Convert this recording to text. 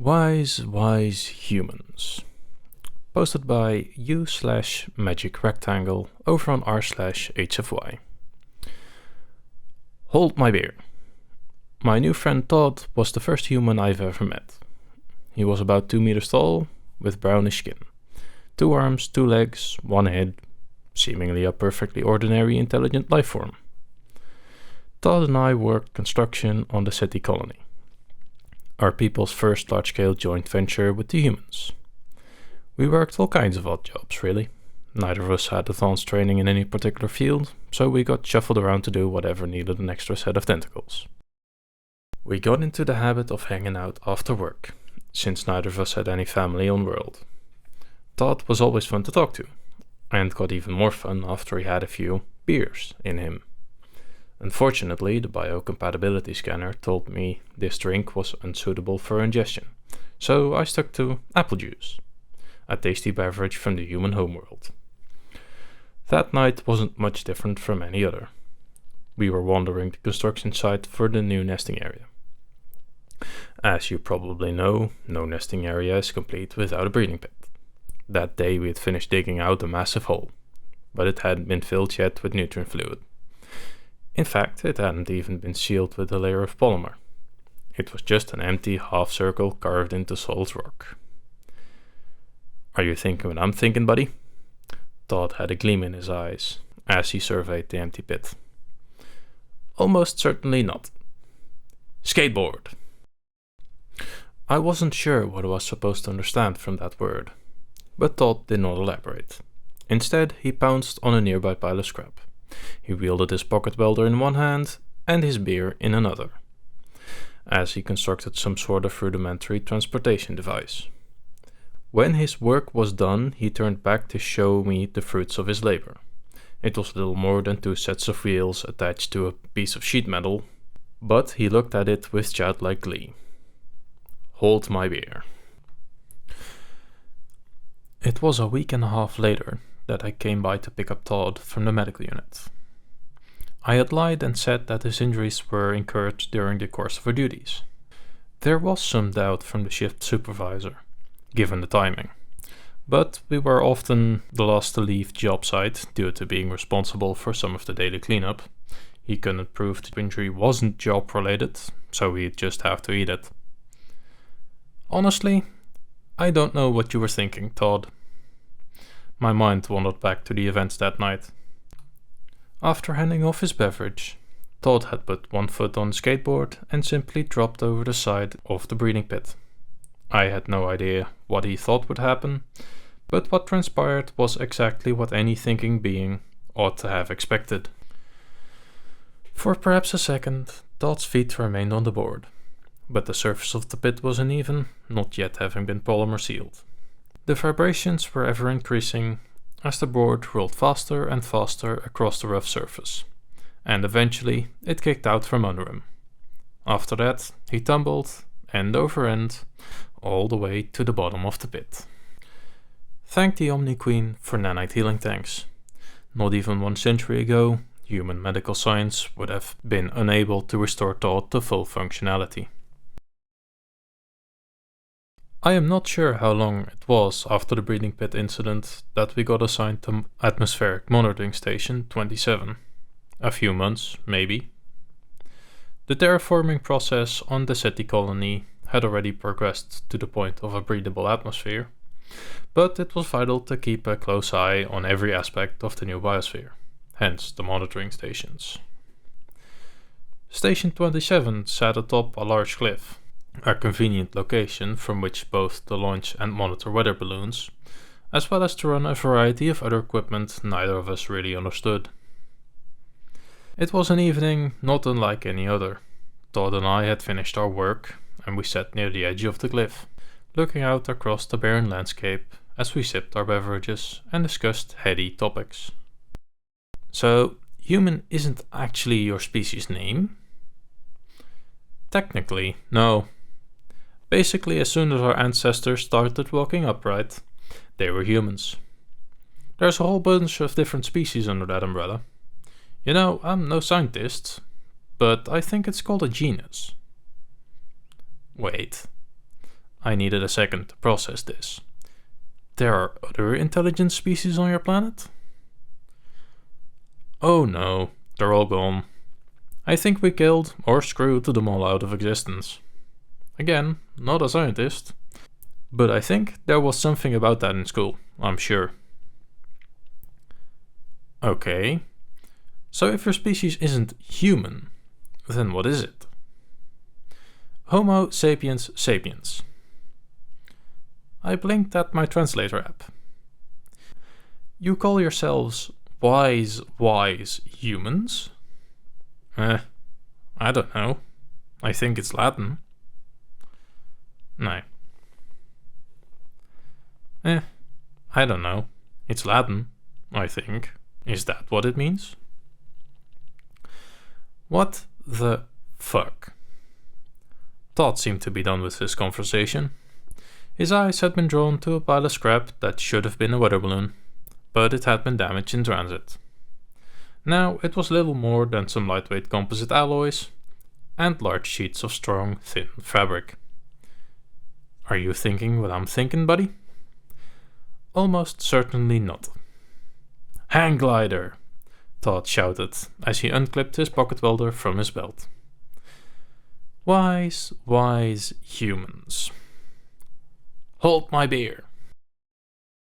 Wise humans. Posted by u/magicrectangle over on r/hfy. Hold my beer. My new friend Todd was the first human I've ever met. He was about 2 meters tall, with brownish skin. 2 arms, 2 legs, 1 head, seemingly a perfectly ordinary intelligent life form. Todd and I worked construction on the city colony, our people's first large-scale joint venture with the humans. We worked all kinds of odd jobs, really. Neither of us had advanced training in any particular field, so we got shuffled around to do whatever needed an extra set of tentacles. We got into the habit of hanging out after work, since neither of us had any family on world. Todd was always fun to talk to, and got even more fun after he had a few beers in him. Unfortunately, the biocompatibility scanner told me this drink was unsuitable for ingestion, so I stuck to apple juice, a tasty beverage from the human homeworld. That night wasn't much different from any other. We were wandering the construction site for the new nesting area. As you probably know, no nesting area is complete without a breeding pit. That day we had finished digging out a massive hole, but it hadn't been filled yet with nutrient fluid. In fact, it hadn't even been sealed with a layer of polymer. It was just an empty half-circle carved into solid rock. Are you thinking what I'm thinking, buddy? Todd had a gleam in his eyes as he surveyed the empty pit. Almost certainly not. Skateboard. I wasn't sure what I was supposed to understand from that word, but Todd did not elaborate. Instead, he pounced on a nearby pile of scrap. He wielded his pocket welder in one hand and his beer in another, as he constructed some sort of rudimentary transportation device. When his work was done, he turned back to show me the fruits of his labor. It was little more than 2 sets of wheels attached to a piece of sheet metal, but he looked at it with childlike glee. Hold my beer. It was a week and a half later that I came by to pick up Todd from the medical unit. I had lied and said that his injuries were incurred during the course of our duties. There was some doubt from the shift supervisor, given the timing, but we were often the last to leave job site due to being responsible for some of the daily cleanup. He couldn't prove the injury wasn't job related, so we'd just have to eat it. Honestly, I don't know what you were thinking, Todd. My mind wandered back to the events that night. After handing off his beverage, Todd had put 1 foot on the skateboard and simply dropped over the side of the breeding pit. I had no idea what he thought would happen, but what transpired was exactly what any thinking being ought to have expected. For perhaps a second, Todd's feet remained on the board, but the surface of the pit was uneven, not yet having been polymer sealed. The vibrations were ever increasing as the board rolled faster and faster across the rough surface, and eventually it kicked out from under him. After that, he tumbled, end over end, all the way to the bottom of the pit. Thank the Omni Queen for nanite healing tanks. Not even 1 century ago, human medical science would have been unable to restore Todd to full functionality. I am not sure how long it was after the breeding pit incident that we got assigned to Atmospheric Monitoring Station 27. A few months, maybe. The terraforming process on the city colony had already progressed to the point of a breathable atmosphere, but it was vital to keep a close eye on every aspect of the new biosphere, hence the monitoring stations. Station 27 sat atop a large cliff, a convenient location from which both to launch and monitor weather balloons, as well as to run a variety of other equipment neither of us really understood. It was an evening not unlike any other. Todd and I had finished our work, and we sat near the edge of the cliff, looking out across the barren landscape as we sipped our beverages and discussed heady topics. So, human isn't actually your species name? Technically, no. Basically, as soon as our ancestors started walking upright, they were humans. There's a whole bunch of different species under that umbrella. You know, I'm no scientist, but I think it's called a genus. Wait, I needed a second to process this. There are other intelligent species on your planet? Oh no, they're all gone. I think we killed or screwed them all out of existence. Again, not a scientist. But I think there was something about that in school, I'm sure. Okay, so if your species isn't human, then what is it? Homo sapiens sapiens. I blinked at my translator app. You call yourselves wise humans? I don't know. I think it's Latin. Nee. I don't know. It's Latin, I think. Is that what it means? What the fuck? Todd seemed to be done with his conversation. His eyes had been drawn to a pile of scrap that should have been a weather balloon, but it had been damaged in transit. Now it was little more than some lightweight composite alloys and large sheets of strong, thin fabric. Are you thinking what I'm thinking, buddy? Almost certainly not. Hang glider! Todd shouted as he unclipped his pocket welder from his belt. Wise humans. Hold my beer.